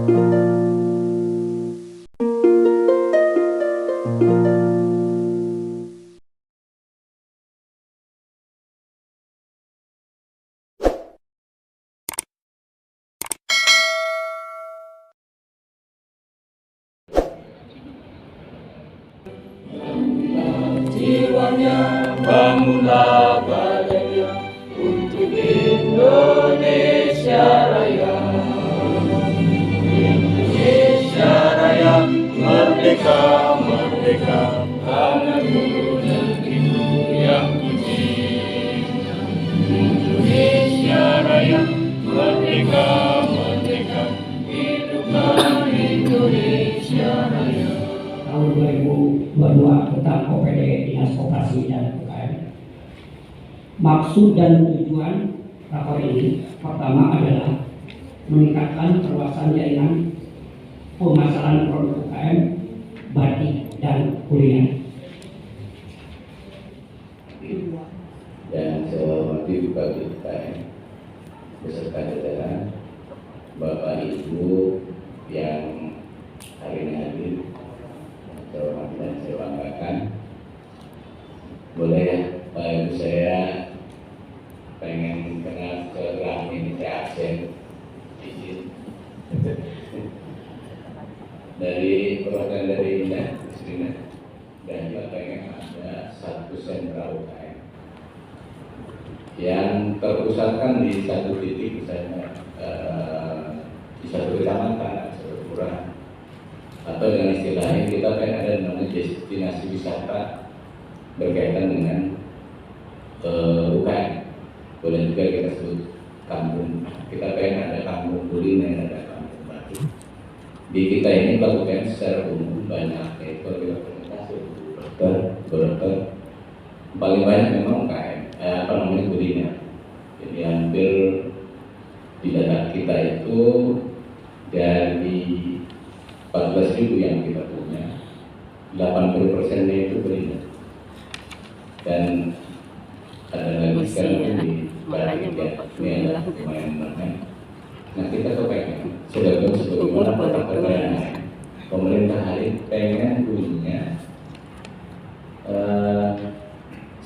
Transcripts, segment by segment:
Jiwanya bangunlah badannya untuk Indonesia Raya. Indonesia Raya merdeka, merdeka, tanahku negeriku yang kucinta. Indonesia Raya merdeka, merdeka, hiduplah Indonesia Raya. Tahun 2022 tentang OPD Dinas Koperasi dan UKM. Maksud dan tujuan rapor ini pertama adalah meningkatkan perluasan jaringan pemasaran produk UKM, batik dan kuliner. Yang saya hormati Bupati UKM beserta jajaran, Bapak Ibu yang hari ini hadir, saya hormati dan saya banggakan. Boleh ya Pak Ibu, saya pengen kenal ke Ram ini, saya absen izin dari perwakilan dari Indah, Istrinya, dan juga pengen ada satu sentra UKM yang terpusatkan di satu titik, misalnya di satu kecamatan, satu kelurahan, atau dengan istilahnya kita kan ada namanya destinasi wisata berkaitan dengan UKM. Boleh juga kita sebut kampung. Kita pengen ada kampung kuliner, ada kampung batik. Di kita ini melakukan secara umum banyak, yaitu kita komunikasi dokter, paling banyak memang UKM, kuliner. Jadi hampir di data kita itu dari 14.000 yang kita punya, 80%-nya itu kuliner. Dan ada lagi sekarang di Bali ya, lumayan. Nah kita kepengen sebagaimana perkembangan pemerintah hari pengen punya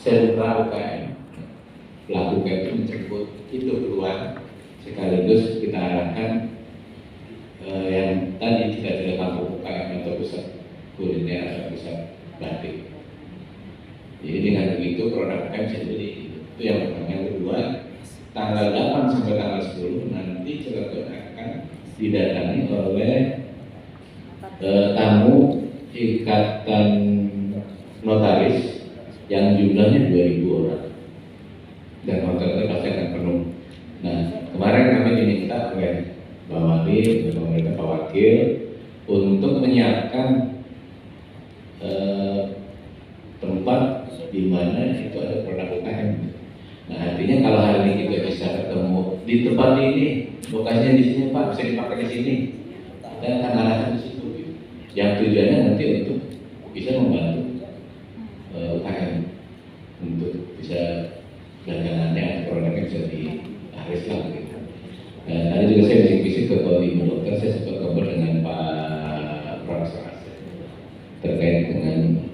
sentra UKM, lakukan itu menjemput itu keluar, sekaligus kita arahkan yang tadi tidak kampung UKM atau pusat kuliner atau pusat batik. Jadi dengan begitu produk UKM bisa jadi itu yang pertama. Yang kedua, tanggal 8 sampai tanggal 10 nanti Cilegon akan didatangi oleh tamu ikatan notaris yang jumlahnya 2.000 orang dan hotelnya pasti akan penuh. Nah kemarin kami diminta oleh Pak Wali dan pemerintah Pak Wakil untuk menyiapkan tempat di mana itu ada produk UKM. Nah artinya kalau hari ini kita bisa ketemu di tempat ini, lokasinya di sini Pak, bisa dipakai di sini, kita akan arahkan di situ. Yang tujuannya nanti untuk bisa membantu UKM untuk bisa dagangannya, produknya bisa dilaris lah gitu. Dan tadi juga saya bisik-bisik ke Pak Ibu Dokter, saya sempat ngobrol dengan Pak Profesor terkait dengan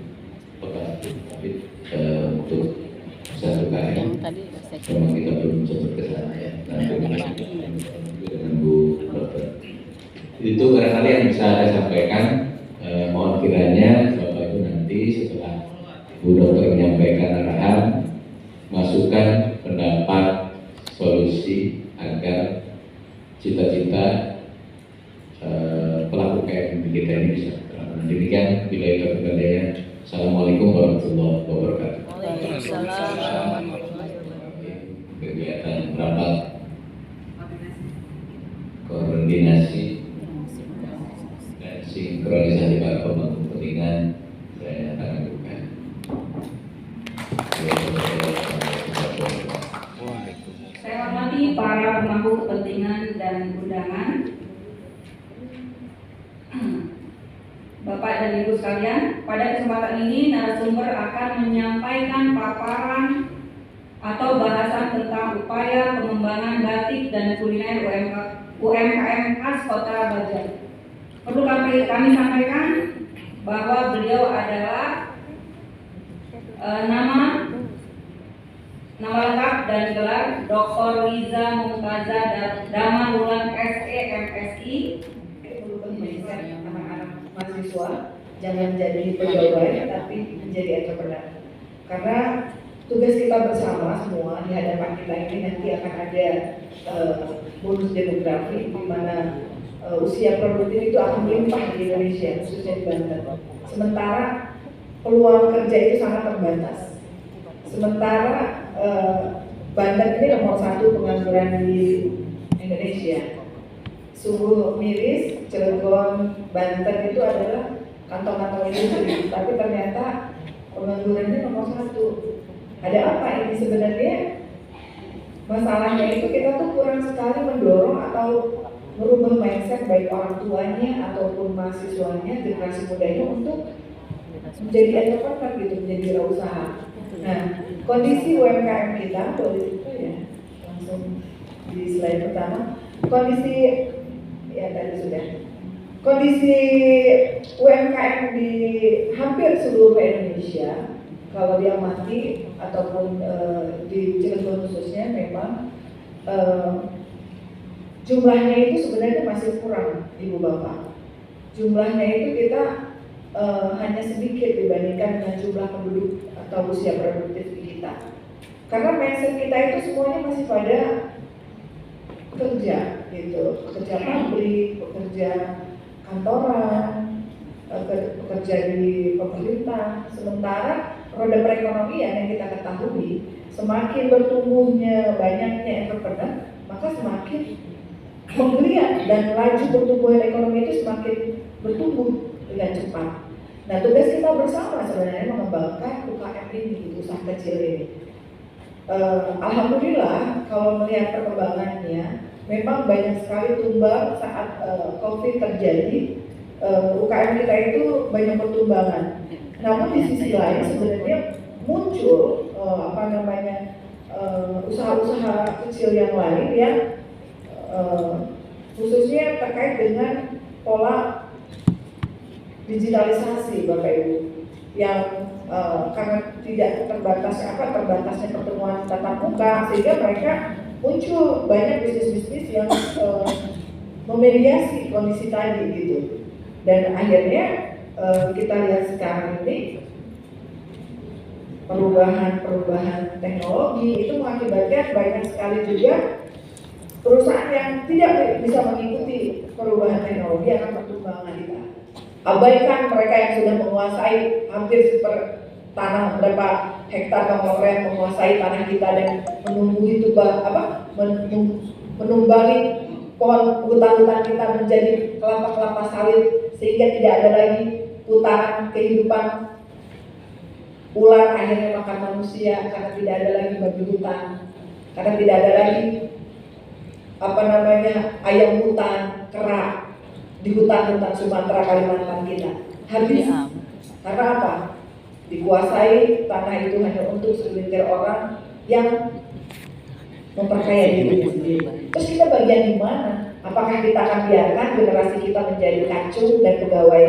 untuk satu kali memang kita belum sempat ke sana ya. Nanti dengan Bu Dokter itu barangkali yang bisa saya sampaikan. Mohon kiranya Bapak Ibu nanti setelah Bu Dokter menyampaikan arahan, masukan, pendapat, solusi agar cita-cita pelaku KM kita ini bisa terlaksana. Demikian bila itu kemudiannya. Assalamualaikum warahmatullahi wabarakatuh. Waalaikumsalam. Kegiatan rapat koordinasi dan sinkronisasi para pemangku kepentingan saya tangguhkan. Saya hormati para pemangku kepentingan dan undangan, Bapak dan Ibu sekalian. Pada kesempatan ini narasumber akan menyampaikan paparan atau bahasan tentang upaya pengembangan batik dan kuliner UMKM khas Kota Banjar. Perlu kami sampaikan bahwa beliau adalah nama lengkap dan gelar Dr. Liza Mumtazah Damarulan SEMSI. Anak-anak mahasiswa jangan jadi pegawai tapi menjadi entrepreneur. Karena tugas kita bersama semua di hadapan kita ini nanti akan ada bonus demografi di mana usia produktif itu akan melimpah di Indonesia, khususnya di Banten. Sementara peluang kerja itu sangat terbatas. Sementara Banten ini nomor 1 pengangguran di Indonesia. Sungguh miris, Cilegon, Banten itu adalah kantong-kantong industri, tapi ternyata penganggurannya nomor 1. Ada apa ini sebenarnya? Masalahnya itu kita tuh kurang sekali mendorong atau merubah mindset baik orang tuanya ataupun mahasiswanya, generasi mudanya untuk menjadi entrepreneur gitu, menjadi wirausaha. Nah, kondisi UMKM kita, boleh itu ya, langsung di slide pertama. Kondisi ya tadi sudah. Kondisi UMKM di hampir seluruh Indonesia, kalau diamati ataupun di Cilegon khususnya memang jumlahnya itu sebenarnya masih kurang, Ibu Bapak. Jumlahnya itu kita hanya sedikit dibandingkan dengan jumlah penduduk atau usia produktif di kita. Karena mindset kita itu semuanya masih pada kerja, gitu, pekerja pabrik, pekerja kantoran, bekerja di pemerintah. Sementara roda perekonomian yang kita ketahui, semakin bertumbuhnya banyaknya entrepreneur, maka semakin menggeliat dan laju pertumbuhan ekonomi itu semakin bertumbuh dengan cepat. Nah, tugas kita bersama sebenarnya mengembangkan UKM ini, usaha kecil ini. Alhamdulillah kalau melihat perkembangannya, memang banyak sekali tumbang saat COVID terjadi. UKM kita itu banyak pertumbangan. Namun di sisi lain sebenarnya muncul usaha-usaha kecil yang lain yang khususnya terkait dengan pola digitalisasi, Bapak Ibu, yang karena tidak terbatasnya pertemuan tatap muka, sehingga mereka muncul banyak bisnis-bisnis yang memediasi kondisi tadi gitu. Dan akhirnya kita lihat sekarang ini perubahan teknologi itu mengakibatkan banyak sekali juga perusahaan yang tidak bisa mengikuti perubahan teknologi akan pertumbangan kita. Abaikan mereka yang sudah menguasai hampir tanah berapa hektar konglomerat menguasai tanah kita dan menumbuhi menumbangi pohon hutan-hutan kita menjadi kelapa-kelapa sawit sehingga tidak ada lagi putaran kehidupan. Ular akhirnya makan manusia karena tidak ada lagi babi hutan, karena tidak ada lagi ayam hutan, kera di hutan-hutan Sumatera, Kalimantan kita habis. Karena apa? Dikuasai tanah itu hanya untuk segelintir orang yang memperkaya dirinya sendiri. Terus kita bagian di mana? Apakah kita akan biarkan generasi kita menjadi kacung dan pegawai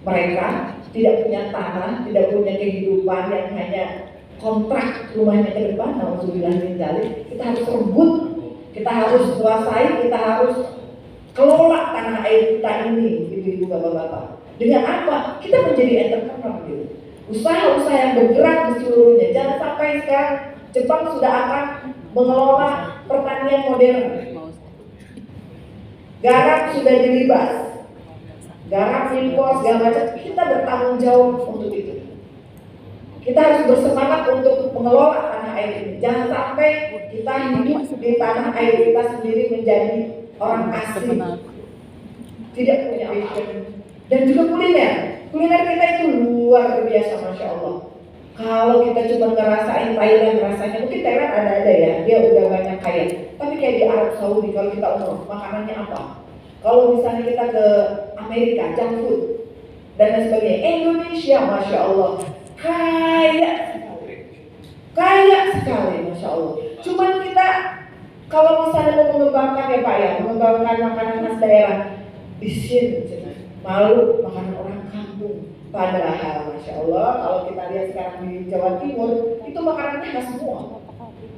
mereka, tidak punya tanah, tidak punya kehidupan yang hanya kontrak rumahnya ke depan? Alhamdulillah, kita harus rebut, kita harus kuasai, kita harus kelola tanah air kita ini, ibu-ibu, bapak-bapak. Dengan apa? Kita menjadi entrepreneur gitu. Usaha-usaha yang bergerak di seluruhnya. Jangan sampai sekarang Jepang sudah akan mengelola pertanian modern. Garam sudah dilibas, garam impor segala macam. Kita bertanggung jawab untuk itu. Kita harus bersemangat untuk mengelola tanah air ini. Jangan sampai kita hidup di tanah air kita sendiri menjadi orang asing, tidak punya vision. Dan juga kuliner kita itu luar biasa, Masya Allah. Kalau kita cuma ngerasain Thailand rasanya, mungkin Thailand ada ya, dia udah banyak kaya. Tapi kayak di Arab Saudi, kalau kita umur makanannya apa? Kalau misalnya kita ke Amerika, junk food dan lain sebagainya. Indonesia, Masya Allah, kaya sekali, Masya Allah. Cuman kita Kalau misalnya mau mengembangkan ya Pak ya, mengembangkan makanan khas daerah, isin, malu makanan orang kampung. Padahal Masya Allah, kalau kita lihat sekarang di Jawa Timur, itu makanannya khas semua.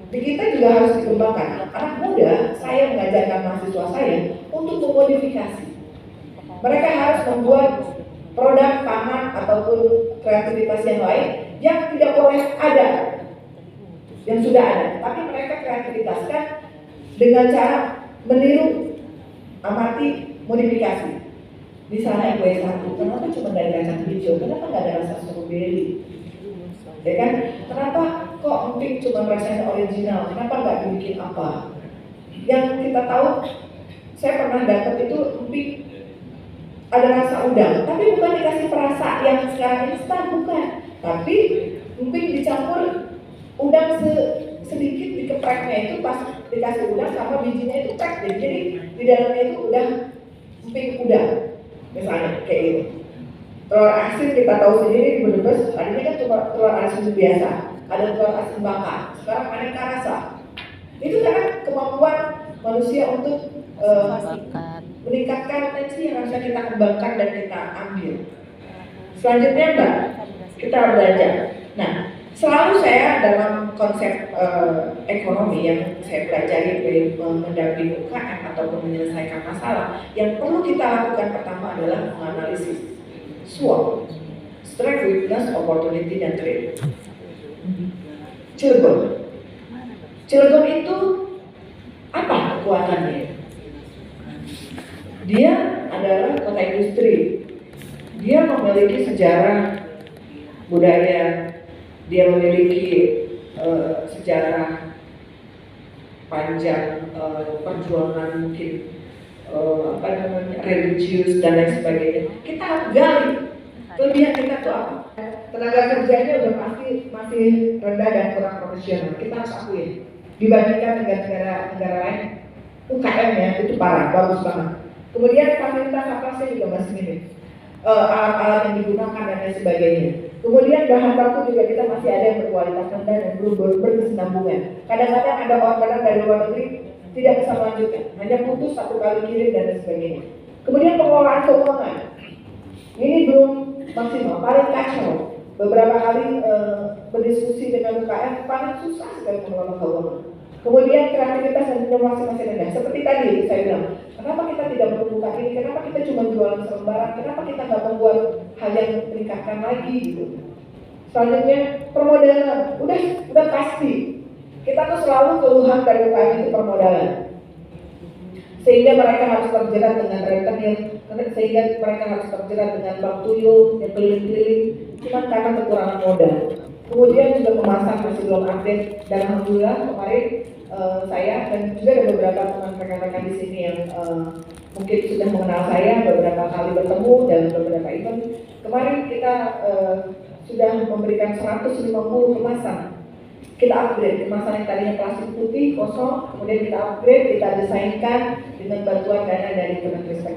Di kita juga harus dikembangkan. Anak muda, saya mengajarkan mahasiswa saya untuk memodifikasi. Mereka harus membuat produk pangan ataupun kreativitas yang lain yang tidak boleh ada, yang sudah ada, tapi mereka kreativitaskan dengan cara meniru, amati, modifikasi. Misalnya kue satu, kenapa cuma dari kacang hijau? Kenapa nggak ada rasa strawberry? Ya kan? Kenapa kok emping cuma rasanya original? Kenapa nggak dibikin apa? Yang kita tahu, saya pernah dapat itu emping ada rasa udang, tapi bukan dikasih perasa yang sekarang instan, bukan. Tapi emping dicampur udang sedikit dikepreknya itu pas dikasih udang sama bijinya itu prek, jadi di dalamnya itu udah emping udang. Misalnya kayak gitu. Telur asin kita tahu sendiri di Brebes, tadinya kan cuma telur asin biasa, ada telur asin bakar, sekarang aneka rasa. Itu karena kemampuan manusia untuk meningkatkan potensi yang harusnya kita kembangkan dan kita ambil. Selanjutnya Mbak, kita belajar. Nah, selalu saya dalam konsep ekonomi yang saya pelajari dari mendampingi UKM ataupun menyelesaikan masalah, yang perlu kita lakukan pertama adalah menganalisis SWOT, Strength, Weakness, Opportunity, dan Threat. Cilegon itu apa kekuatannya? Dia adalah kota industri. Dia memiliki sejarah budaya, dia memiliki sejarah panjang, perjuangan mungkin religius dan lain sebagainya. Kita harus gali kelebihan kita tuh apa. Tenaga kerjanya udah pasti masih rendah dan kurang profesional. Kita harus akui dibandingkan negara lain, UKM-nya itu parah, bagus banget. Kemudian fasilitas apa juga masih minim, alat-alat yang digunakan dan lain sebagainya. Kemudian bahan baku juga kita masih ada yang berkualitas rendah dan belum berkesinambungan. Kadang-kadang ada orderan dari luar negeri tidak bisa melanjutkan, hanya putus satu kali kirim dan lain sebagainya. Kemudian pengelolaan keuangan ini belum maksimal, paling kacau. Beberapa kali berdiskusi dengan UKM, paling susah sekali mengelola keuangan. Kemudian kreativitas dan inovasi masih rendah. Seperti tadi saya bilang, kenapa kita tidak membuka ini? Kenapa kita cuma jualan selembaran? Kenapa kita nggak membuat hal yang meningkatkan lagi gitu? Selanjutnya permodalan, udah pasti. Kita tuh selalu keluhan dari UKM itu permodalan. Sehingga mereka harus terjerat dengan rentenir, sehingga mereka harus terjerat dengan bank tuyul yang keliling-keliling, cuma karena kekurangan modal. Kemudian juga pemasaran masih belum update, dan alhamdulillah kemarin saya dan juga ada beberapa teman rekan-rekan di sini yang mungkin sudah mengenal saya, beberapa kali bertemu dalam beberapa event. Kemarin kita sudah memberikan 150 kemasan. Kita upgrade kemasan yang tadinya plastik putih kosong, kemudian kita upgrade, kita desainkan dengan bantuan dana dari Kementerian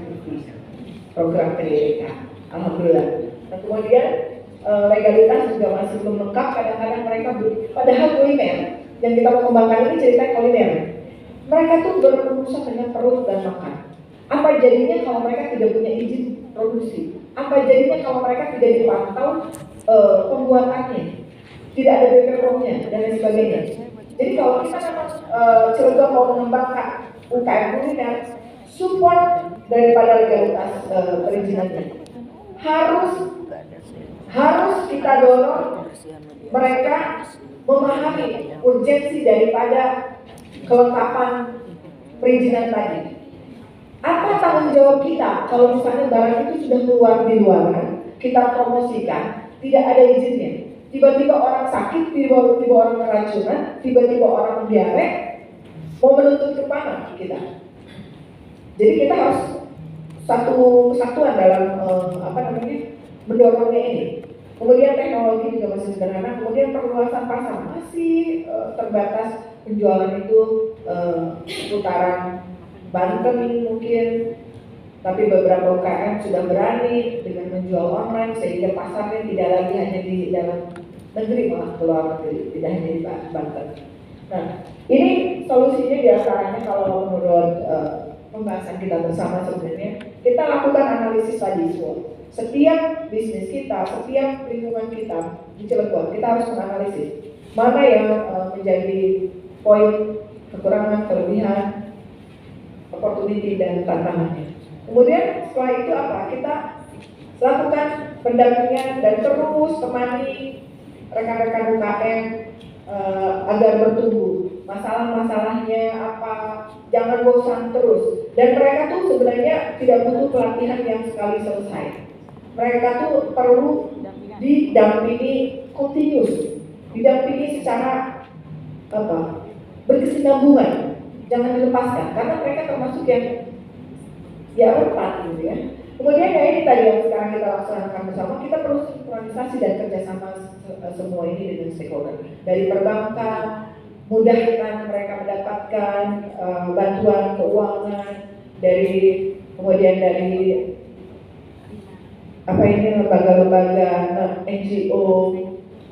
program pendidikan. Alhamdulillah. Nah kemudian legalitas juga masih belum lengkap. Kadang-kadang mereka padahal kuliner yang kita mau kembangkan ini cerita kuliner. Mereka tuh berurusan dengan perut dan makan. Apa jadinya kalau mereka tidak punya izin produksi? Apa jadinya kalau mereka tidak dipantau pembuatannya? Tidak ada BPOM-nya dan lain sebagainya. Jadi kalau kita memang Cilegon mau mengembangkan UKM kuliner, support daripada legalitas perizinannya harus kita dorong mereka memahami urgensi daripada kelengkapan perizinan tadi. Apa tanggung jawab kita kalau misalnya barang itu sudah keluar di luaran, kita promosikan, tidak ada izinnya? Tiba-tiba orang sakit, tiba-tiba orang keracunan, tiba-tiba orang diare, mau menuntut ke mana kita? Jadi kita harus satu kesatuan dalam mendorongnya ini. Kemudian teknologi juga masih sederhana. Kemudian perluasan pasar masih terbatas, penjualan itu putaran Banten mungkin. Tapi beberapa UKM sudah berani dengan menjual online sehingga pasarnya tidak lagi hanya di dalam negeri, malah keluar negeri, tidak hanya di Banten. Nah, ini solusinya diantaranya kalau menurut pembahasan kita bersama sebenarnya, kita lakukan analisis tadi semua. Setiap bisnis kita, setiap lingkungan kita di Cilegon, kita harus menganalisis mana yang menjadi poin kekurangan, kelebihan, opportunity dan tantangannya. Kemudian setelah itu apa? Kita lakukan pendampingan dan terus temani rekan-rekan UKM agar bertumbuh. Masalah-masalahnya apa? Jangan bosan terus. Dan mereka tuh sebenarnya tidak butuh pelatihan yang sekali selesai. Mereka tuh perlu didampingi continuous, didampingi secara apa? Berkesinambungan. Jangan dilepaskan karena mereka termasuk yang ya rentan gitu ya. Kemudian ya ini tadi yang sekarang kita laksanakan bersama, kita perlu sinkronisasi dan kerjasama semua ini dengan stakeholder. Dari perbankan, mudahkan mereka mendapatkan bantuan keuangan, kemudian dari apa ini lembaga-lembaga NGO.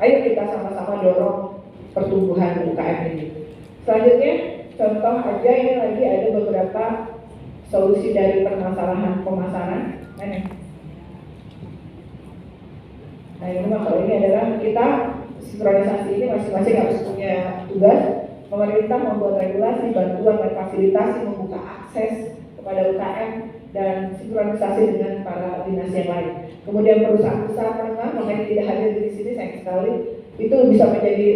Ayo kita sama-sama dorong pertumbuhan UKM ini. Selanjutnya, contoh aja ini lagi ada beberapa solusi dari permasalahan pemasaran. Nah ini kalau ini adalah kita sinkronisasi ini masing-masing harus punya tugas. Pemerintah membuat regulasi, bantuan dan fasilitasi membuka akses kepada UKM dan sinkronisasi dengan para dinas yang lain. Kemudian perusahaan-perusahaan menengah, makanya tidak hadir di sini sayang sekali, itu bisa menjadi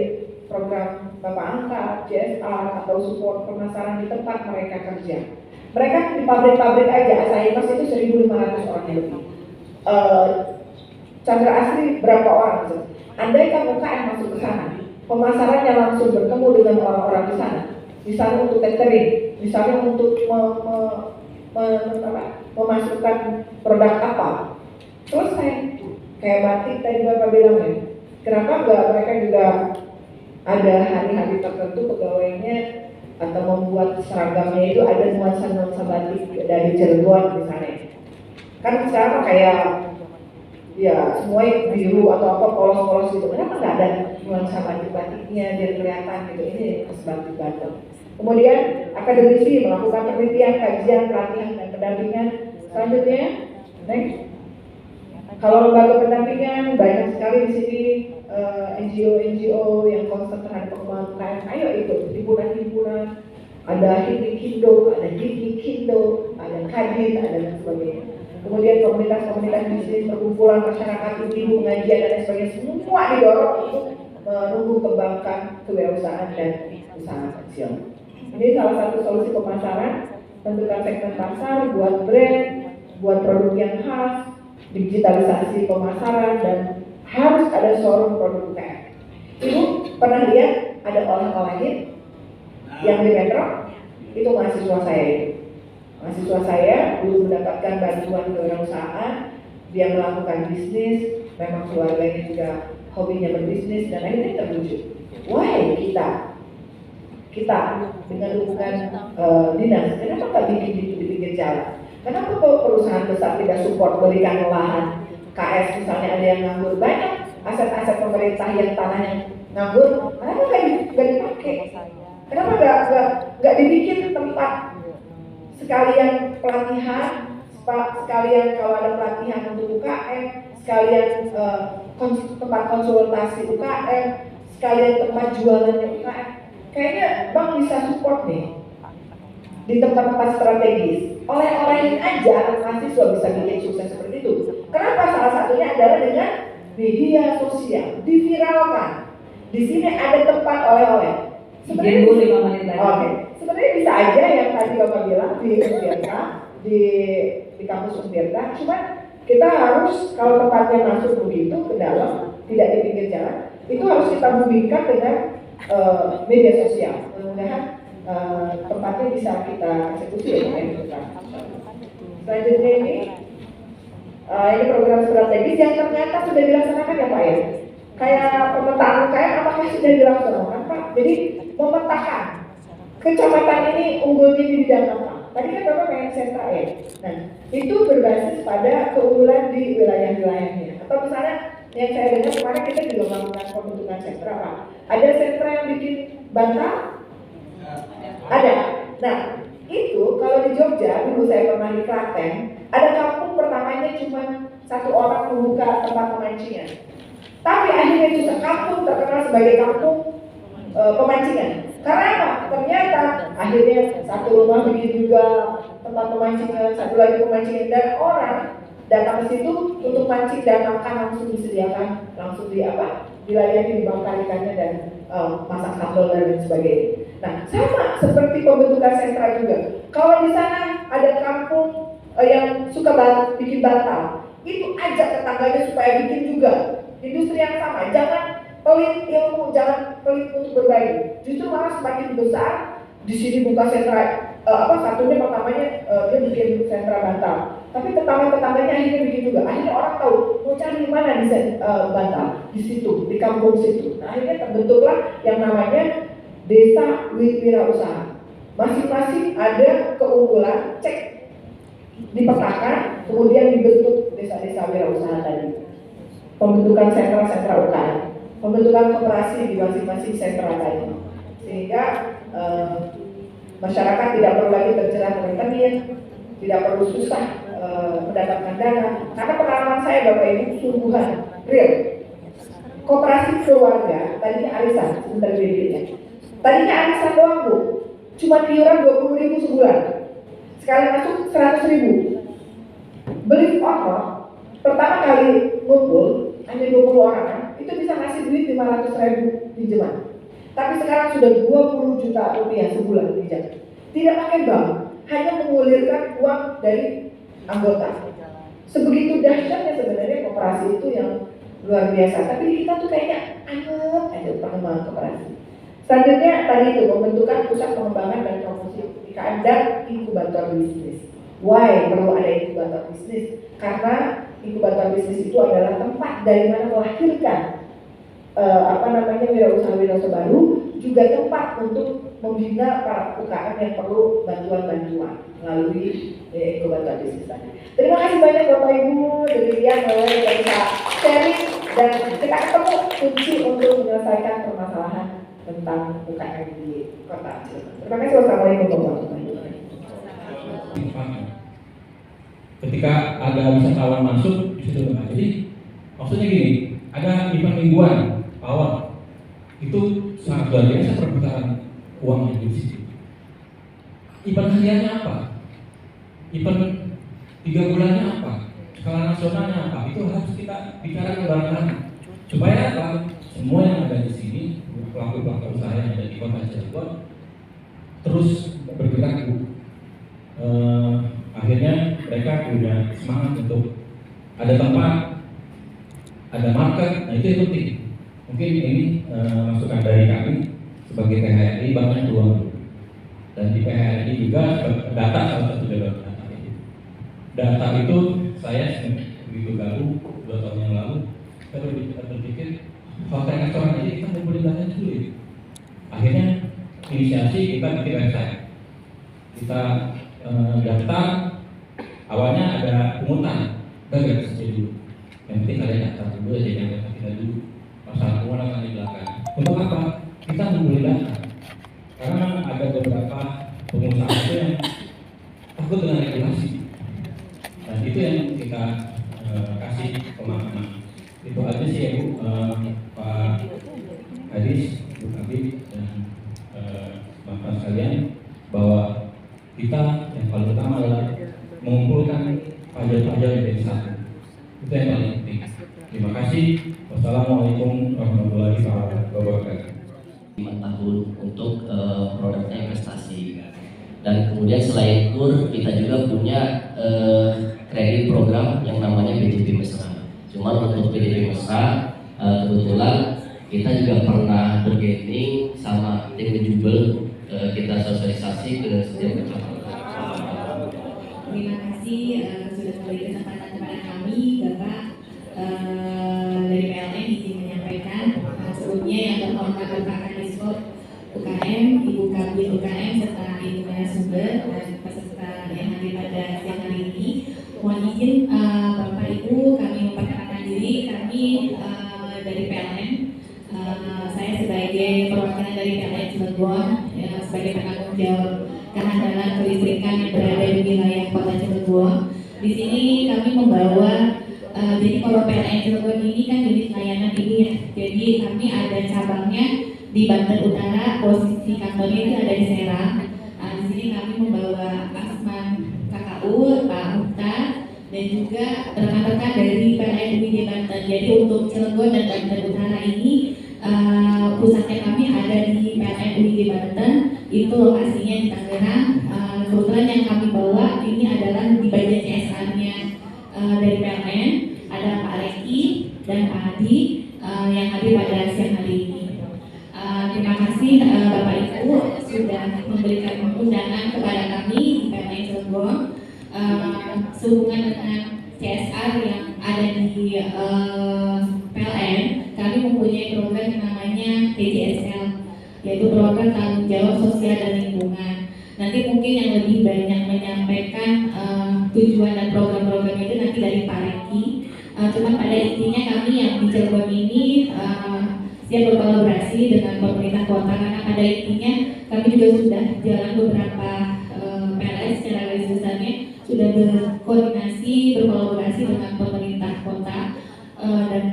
program Bapak Angkat, CSR atau support pemasaran di tempat mereka kerja. Mereka di pabrik-pabrik aja, saya pas itu 1.500 orang yang lebih. Chandra Asri berapa orang? Andai kan UKM masuk ke sana, pemasarannya langsung bertemu dengan orang-orang di sana. Misalnya untuk catering, misalnya untuk memasukkan produk apa. Selesai. Kayak batik tadi Bapak bilang ya. Kenapa enggak mereka juga ada hari-hari tertentu pegawainya atau membuat seragamnya itu ada nuansa-nuansa batik dari Cirebon misalnya. Kan sekarang kayak ya semua biru atau apa polos-polos gitu. Kenapa nggak ada nuansa batik-batiknya biar kelihatan gitu? Ini khas batik Banten. Kemudian akademisi melakukan penelitian, kajian, pelatihan dan pendampingan. Selanjutnya, next. Kalau lembaga pendampingan banyak sekali di sini NGO yang concern terhadap pengembangan UKM. Ayo ikut himpunan-himpunan, ada Hikindo, ada Gikindo, ada Kadin, ada dan sebagainya. Kemudian komunitas-komunitas bisnis, perkumpulan masyarakat, ibu pengajian dan lain sebagainya, semua didorong untuk menumbuh kembangkan kewirausahaan dan usaha kecil. Ini salah satu solusi pemasaran, tentukan segmen pasar, buat brand, buat produk yang khas, digitalisasi pemasaran, dan harus ada showroom produk UKM. Ibu pernah lihat ada oleh-oleh yang di Metro? Itu mahasiswa saya itu. Mahasiswa saya dulu mendapatkan bantuan kewirausahaan, dia melakukan bisnis, memang keluarganya juga hobinya berbisnis, dan akhirnya terwujud. Why kita dengan dukungan dinas, kenapa nggak bikin itu di pinggir jalan? Kenapa perusahaan besar tidak support berikan lahan KS misalnya ada yang nganggur, banyak aset-aset pemerintah yang tanahnya nganggur, kenapa nggak dipakai? Kenapa nggak dibikin tempat sekalian pelatihan, sekalian kalau ada pelatihan untuk UKM, sekalian tempat konsultasi UKM, sekalian tempat jualannya UKM. Kayaknya bank bisa support nih di tempat-tempat strategis. Oleh-olehin aja mahasiswa bisa bikin sukses seperti itu. Kenapa? Salah satunya adalah dengan media sosial, diviralkan. Di sini ada tempat oleh-oleh. Sebenarnya 5 menit lagi. Oke. Sebenarnya bisa aja yang tadi Bapak bilang di Untirta, di kampus Untirta. Cuma kita harus kalau tempatnya masuk begitu ke dalam, tidak di pinggir jalan, itu harus kita hubungkan dengan media sosial. Mudah-mudahan tempatnya bisa kita eksekusi ya. Selanjutnya ini program strategis yang ternyata sudah dilaksanakan ya Pak ya. Kayak pemetaan UKM apakah sudah dilaksanakan Pak? Jadi memetakan kecamatan ini unggulnya di bidang apa? Tadi kan Bapak pengen sentra ya. Nah itu berbasis pada keunggulan di wilayah-wilayahnya. Atau misalnya yang saya dengar kemarin kita juga melakukan pembentukan sentra Pak. Ada sentra yang bikin bantal, Ada. Nah, itu kalau di Jogja, dulu saya pernah di Klaten, ada kampung pertamanya cuma 1 orang membuka tempat pemancingan. Tapi akhirnya itu kampung terkenal sebagai kampung pemancingan. Karena apa? Ternyata akhirnya 1 rumah bikin juga tempat pemancingan, 1 lagi pemancingan, dan orang datang ke situ untuk mancing dan makan langsung disediakan, langsung dilayani, dibakar ikannya dan masak sambal dan lain sebagainya. Nah, sama seperti pembentukan sentra juga. Kalau di sana ada kampung yang suka bikin bantal, itu ajak tetangganya supaya bikin juga. Industri yang sama, jangan pelit ilmu, jangan pelit untuk berbagi. Justru malah semakin besar di sini buka sentra, satunya pertamanya dia bikin sentra bantal. Tapi tetangga-tetangganya akhirnya bikin juga. Akhirnya orang tahu mau cari di mana di bantal, di situ, di kampung situ. Nah, akhirnya terbentuklah yang namanya desa wirausaha. Masing-masing ada keunggulan, cek dipetakan, kemudian dibentuk desa-desa wirausaha tadi. Pembentukan sentra-sentra UKM, pembentukan koperasi di masing-masing sentra tadi, sehingga masyarakat tidak perlu lagi terjerat rentenir, tidak perlu susah mendapatkan dana. Karena pengalaman saya Bapak Ibu sungguhan real. Koperasi keluarga tadinya arisan, sebentar bedanya. Tadinya arisan doang Bu, cuma iuran 20.000 sebulan, sekali masuk 100.000. Beli ongkos pertama kali ngumpul hanya 20 orang kan, itu bisa ngasih duit 500.000 pinjaman. Tapi sekarang sudah 20 juta rupiah sebulan pinjam. Tidak pakai bank, hanya mengulirkan uang dari anggota. Sebegitu dahsyatnya sebenarnya koperasi itu yang luar biasa. Tapi kita tuh kayaknya anget aja pengembangan koperasi. Selanjutnya tadi itu pembentukan pusat pengembangan dan promosi IKM dan inkubator bisnis. Why perlu ada inkubator bisnis? Karena inkubator bisnis itu adalah tempat dari mana melahirkan wirausaha-wirausaha baru, juga tempat untuk membina para UKM yang perlu bantuan-bantuan melalui inkubator bisnis tadi. Terima kasih banyak Bapak Ibu, demikian kita bisa sharing dan kita ketemu kunci untuk menyelesaikan permasalahan tentang UKM di Kota Cirebon. Terima kasih. Wassalamualaikum warahmatullahi wabarakatuh. Ketika ada wisatawan masuk di situ, jadi maksudnya gini, ada event mingguan pawon itu sangat luar biasa perputaran uangnya di situ. Event hariannya apa? Event 3 bulannya apa? Skala nasionalnya apa? Itu harus kita bicarakan bareng-bareng supaya apa? Semua yang ada di sini, pelaku-pelaku usaha yang ada di Kota Cirebon terus bergerak Bu. Akhirnya mereka punya semangat untuk ada tempat, ada market. Nah itu yang penting. Mungkin ini masukan dari kami sebagai PHRI banyak peluang. Dan di PHRI juga data salah satu dari data itu. Data itu saya begitu baru 2 tahun yang lalu saya berpikir hotel restoran aja kita ngumpulin datanya sulit. Akhirnya inisiasi kita bikin website. Kita daftar, awalnya ada pungutan, enggak saja dulu. Yang penting kalian daftar dulu aja, yang kita dulu. Masalah pungutan akan di belakang. Untuk apa? Kita ngumpulin data. Karena ada beberapa pengusaha itu yang takut dengan regulasi. Dan itu yang kita kasih pemahaman. Itu aja sih ya Bu, Pak Hadis, Bu Kabit, dan Bapak sekalian, bahwa kita yang paling utama adalah mengumpulkan pajak-pajak menjadi satu. Itu yang paling penting. Terima kasih. Wassalamualaikum warahmatullahi wabarakatuh. 5 tahun untuk produknya investasi. Dan kemudian selain KUR, kita juga punya kredit program yang namanya BJB Mesra. Cuma untuk BJB Mesra, kebetulan kita juga pernah bergaining sama tim Jubel, kita sosialisasi ke setiap kecamatan. Terima kasih sudah memberi kesempatan kepada kami, Bapak dari PLN izin menyampaikan. Sebelumnya yang terhormat Bapak Kadiscop UKM, Ibu Kabit UKM serta Ibu narasumber dan peserta yang hadir pada siang hari ini. Mohon izin Bapak Ibu, kami memperkenalkan diri, kami dari PLN Saya sebagai perwakilan dari PLN Cilegon, ya, sebagai penanggung jawab kehandalan kelistrikan yang berada di wilayah Kota Cilegon. Di sini kami membawa, jadi kalau PLN Cilegon ini kan unit layanan ini ya. Jadi kami ada cabangnya di Banten Utara, posisi kantornya itu ada di Serang. Di sini kami membawa Asman KKU, Pak Muhta, dan juga rekan-rekan dari PLN UID Banten. Jadi untuk Cilegon dan Banten Utara ini pusatnya kami ada di PLN UID Banten, itu lokasinya di Tangerang. Kebetulan yang kami bawa ini adalah di bagian CSR-nya dari PLN, ada Pak Reki dan Pak Adi yang hadir pada siang hari ini. Terima kasih Bapak Ibu sudah memberikan undangan kepada kami di PLN Cilegon sehubungan dengan CSR yang ada di PLN. Kami mempunyai program yang namanya TJSL, yaitu program tanggung jawab sosial dan lingkungan. Nanti mungkin yang lebih banyak menyampaikan tujuan dan program-program itu nanti dari Pak Reki. Cuman pada intinya kami yang di Cilegon ini siap berkolaborasi dengan pemerintah kota, karena pada intinya kami juga sudah jalan beberapa PLN secara garis besarnya sudah berkoordinasi, berkolaborasi dengan pemerintah kota dan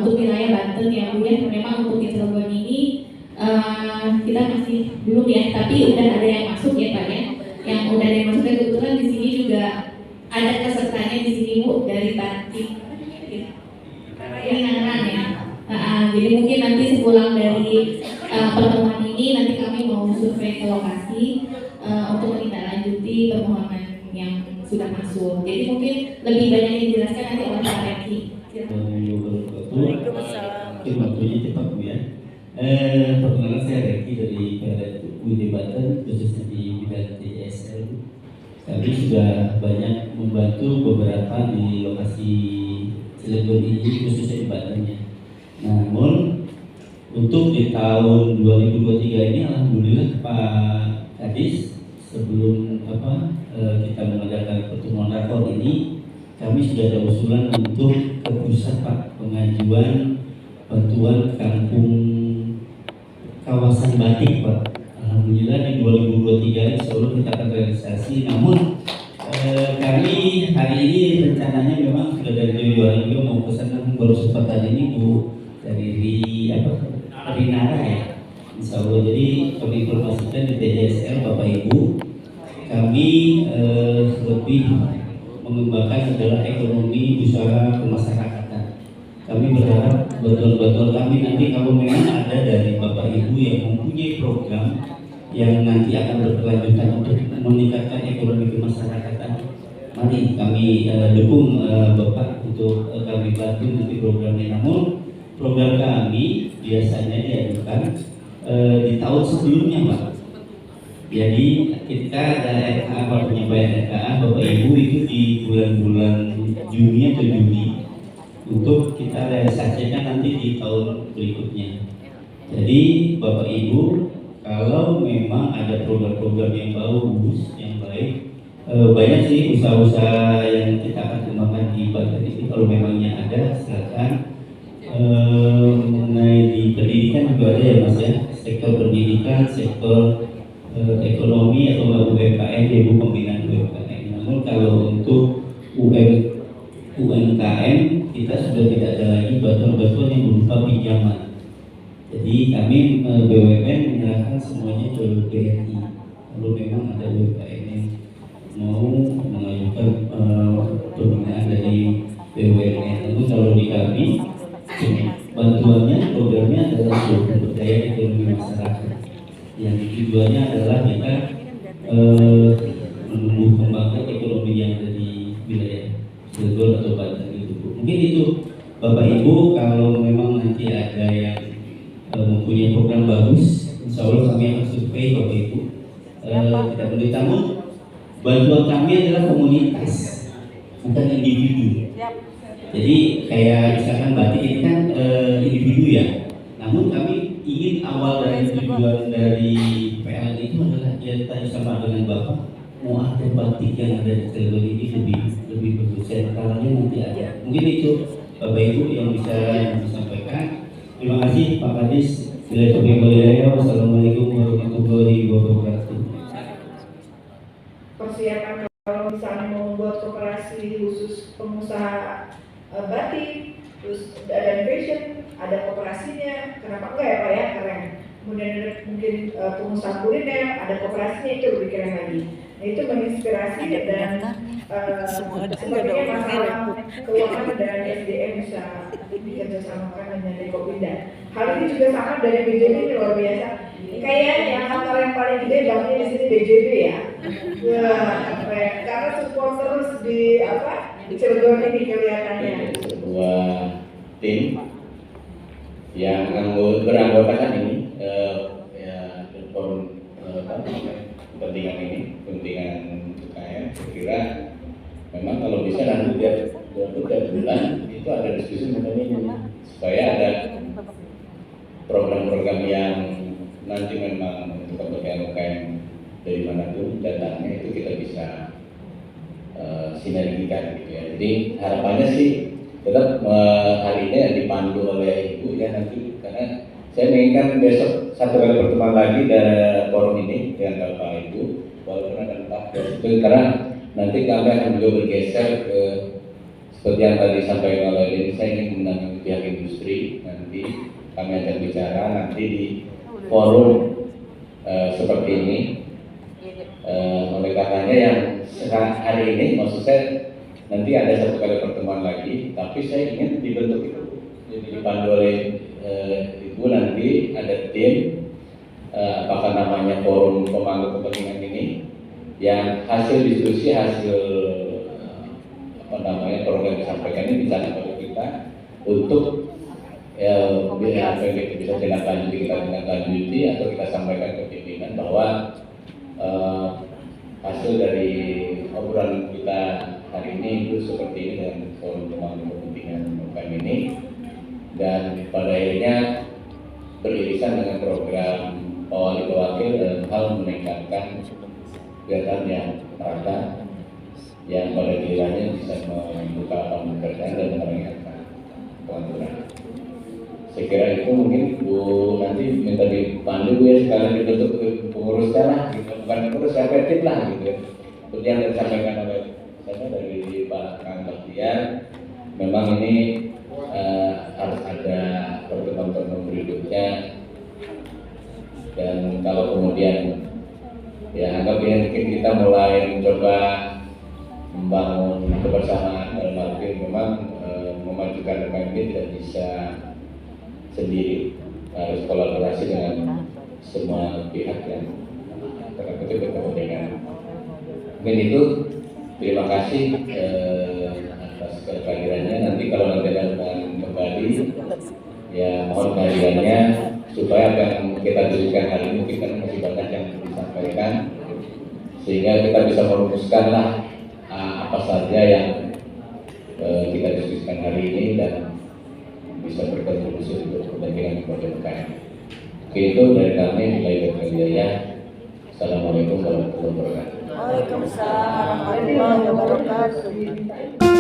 untuk wilayah Banten ya Bu ya. Memang untuk di Cilegon ini kita masih belum ya, tapi udah ada yang masuk ya Pak ya. Yang udah ada yang masuk, kebetulan di sini juga ada pesertanya di sini Bu dari Batik. Ini Tangerang ya. Jadi mungkin nanti sepulang dari pertemuan ini nanti kami mau survei ke lokasi untuk menindaklanjuti permohonan yang sudah masuk. Jadi mungkin lebih banyak yang dijelaskan nanti oleh Pak Reki. Mungkin waktunya cepat Bu ya. Perkenalkan saya Reki dari PLN UID Banten, khususnya di bidang TJSL. Kami sudah banyak membantu beberapa di lokasi Cilegon ini, khususnya di Bantennya. Namun untuk di tahun 2023 ini alhamdulillah Pak Kadis sebelum kita mengadakan pertemuan rakor ini, kami sudah ada usulan untuk ke pusat Pak pengajuan bantuan kampung kawasan batik Pak. Alhamdulillah di 2023 insya Allah kita akan realisasi. Namun kami hari ini rencananya memang sudah dari Jawa juga mau pesan, namun baru sempat tadi ini Bu dari Rinara ya. Insya Allah, jadi kami informasikan di TJSL Bapak Ibu, kami lebih mengembangkan adalah ekonomi usaha kemasyarakatan. Kami berharap bantuan-bantuan kami nanti kalau memang ada dari Bapak Ibu yang mempunyai program yang nanti akan berkelanjutan untuk meningkatkan ekonomi kemasyarakatan, mari kami dukung Bapak untuk kami bantu nanti programnya. Namun program kami biasanya diajukan di tahun sebelumnya Pak. Jadi ketika ada RKA, penyampaian RKA Bapak Ibu itu di bulan-bulan Juni atau Juli untuk kita realisasikan nanti di tahun berikutnya. Jadi Bapak Ibu kalau memang ada program-program yang bagus, yang baik, banyak sih usaha-usaha yang kita akan kembangkan di Banten ini. Kalau memangnya ada silakan. Mengenai di pendidikan juga ada ya Mas ya, sektor pendidikan, sektor ekonomi atau UMKM, ibu pembinaan UMKM. Namun kalau untuk UMKM kita sudah tidak ada lagi bantuan-bantuan yang berupa pinjaman. Jadi kami BUMN menyerahkan semuanya ke BRI. Kalau memang ada UMKM yang mau mengajukan pembinaan dari BUMN, namun kalau di kami bantuannya, programnya adalah sumber daya ekonomi masyarakat yang tujuannya adalah kita menumbuh kembangkan ekonomi yang ada di wilayah Cilegon atau Banten itu. Mungkin itu Bapak Ibu, kalau memang nanti ada yang mempunyai program bagus, insya Allah kami akan survei Bapak Ibu. Tidak boleh tamu, bantuan kami adalah komunitas, bukan individu. Jadi kayak misalkan batik ini kan individu ya. Namun kami ingin awal dari tujuan dari PLN itu adalah ya tadi sama dengan Bapak mau ada batik yang ada di Cilegon ini lebih bagus. Saya kalanya nanti ada. Mungkin itu Bapak Ibu yang bisa disampaikan. Terima kasih Pak Kadis. Wassalamualaikum warahmatullahi wabarakatuh. Persiapan kalau misalnya mau membuat koperasi khusus pengusaha batik, terus ada fashion, ada koperasinya, kenapa enggak ya Pak ya, keren. Kemudian ada mungkin pengusaha kuliner, ada koperasinya, itu lebih keren lagi. Nah itu menginspirasi dan sepertinya masalah keuangan dan SDM bisa dikerjasamakan dengan Dekopinda. Hal ini juga sama dari BJB, ini luar biasa. Kayaknya yang kantor yang paling gede banknya di sini BJB ya. Wah, keren. Karena support terus di Cilegon ini kelihatannya. Sebuah tim yang beranggotakan ini forum kepentingan ini, kepentingan UKM. Saya kira memang kalau bisa nanti tiap bulan itu ada diskusi mengenai ini supaya ada program-program yang nanti memang untuk kepentingan UKM dari manapun datangnya itu kita bisa sinergikan gitu ya. Jadi harapannya sih tetap hari ini dipandu oleh Ibu ya nanti, karena saya menginginkan besok satu kali pertemuan lagi dari forum ini dengan Bapak Ibu, walaupun ada 14 karena nanti kami akan juga bergeser ke seperti yang tadi disampaikan oleh Denny, saya ingin mengundang pihak industri, nanti kami akan bicara nanti di forum seperti ini. Oleh karenanya yang hari ini maksud saya nanti ada satu kali pertemuan lagi, tapi saya ingin dibentuk itu jadi dipandu oleh Ibu, nanti ada tim apakah namanya forum pemangku kepentingan ini yang hasil diskusi, hasil program yang disampaikan ini bisa kepada kita untuk bisa tindak-lanjuti atau kita sampaikan ke pimpinan bahwa hasil dari obrolan kita hari ini itu seperti ini dengan forum pemangku kepentingan UKM ini, dan pada akhirnya beririsan dengan program Wali Wakil dalam hal meningkatkan kegiatan yang merata yang pada gilirannya bisa membuka lapangan pekerjaan dan meningkatkan pengangguran. Saya kira itu mungkin Bu nanti minta dipandu ya sekalian dibentuk pengurusnya lah, gitu. Bukan pengurus, siapa tim lah gitu. Seperti yang disampaikan oleh saya dari Pak Kang Baktiar, memang ini harus ada pertemuan-pertemuan berikutnya, dan kalau kemudian ya anggap ini mungkin kita mulai mencoba membangun kebersamaan dalam arti memang memajukan UKM ini tidak bisa sendiri, harus kolaborasi dengan semua pihak yang terkait berkepentingan. Mungkin itu, terima kasih atas kehadirannya. Nanti kalau nanti ada kembali ya mohon kehadirannya supaya apa yang kita diskusikan hari ini kita masih banyak yang disampaikan sehingga kita bisa merumuskan lah apa saja yang kita diskusikan hari ini dan bisa berkontribusi untuk kepentingan kepada UKM. Oke, itu dari kami Wilayah. Assalamualaikum warahmatullahi wabarakatuh. Waalaikumsalam warahmatullahi wabarakatuh.